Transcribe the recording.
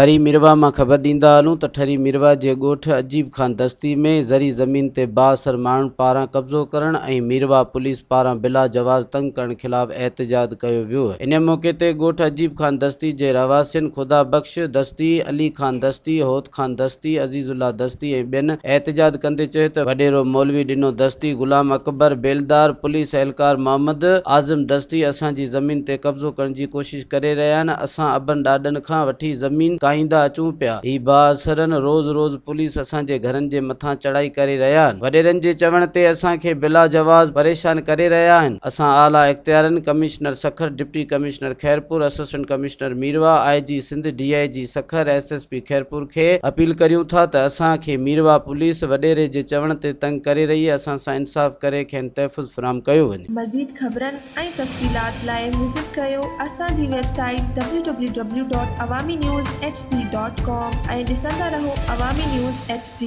ठरी मिरवा में खबर दींदा हलूं तो ठरी मिरवा जे गोठ अजीब खान दस्ती में ज़री ज़मीन ते बासर माण्हुनि पारां कब्ज़ो करण ऐं मिरवा पुलिस पारां बिला जवाज़ तंग करण खिलाफ़ एहतजाज कयो वियो। इन मौके ते गोठ अजीब खान दस्ती जे रहवासियुनि खुदा बख्श दस्ती, अली खान दस्ती, होत खान दस्ती, अजीजुल्ला दस्ती ऐं ॿियनि एहतजाज कंदे चयो त वॾेरो मौलवी ॾिनो दस्ती, गुलाम अकबर बेलदार, पुलिस एहलकार मोहम्मद आज़म दस्ती असांजी ज़मीन ते कब्ज़ो करण जी कोशिश करे रहिया आहिनि। असां अबनि ॾाॾनि खां वठी ज़मीन काईंदा अचूं पिया। ही बासरनि रोज़ रोज़ पुलिस असांजे घरनि जे मथां चढ़ाई करे रहिया आहिनि। वॾेरनि जे चवण ते असांखे बिला जवाज़ परेशान करे रहिया आहिनि। असां आला इख्तियारनि commissioner Sukkur, deputy commissioner Khairpur, assistant commissioner Mirwah, IG Sindh, DIG Sukkur, SSP Khairpur खे अपील करियूं था त असांखे मीरवा पुलिस वॾेरे जे चवण ते तंग करे रही आहे। असां सां इंसाफ़ करे खेनि तहफ़ुज़ फ़राहम कयो वञे। मज़ीद ख़बरनि ऐं तफ़सीलात लाइ विज़िट कयो असांजी वेबसाइट www.awamiNewsHD.com ऐं ॾिसंदा रहो अवामी न्यूज़ HD।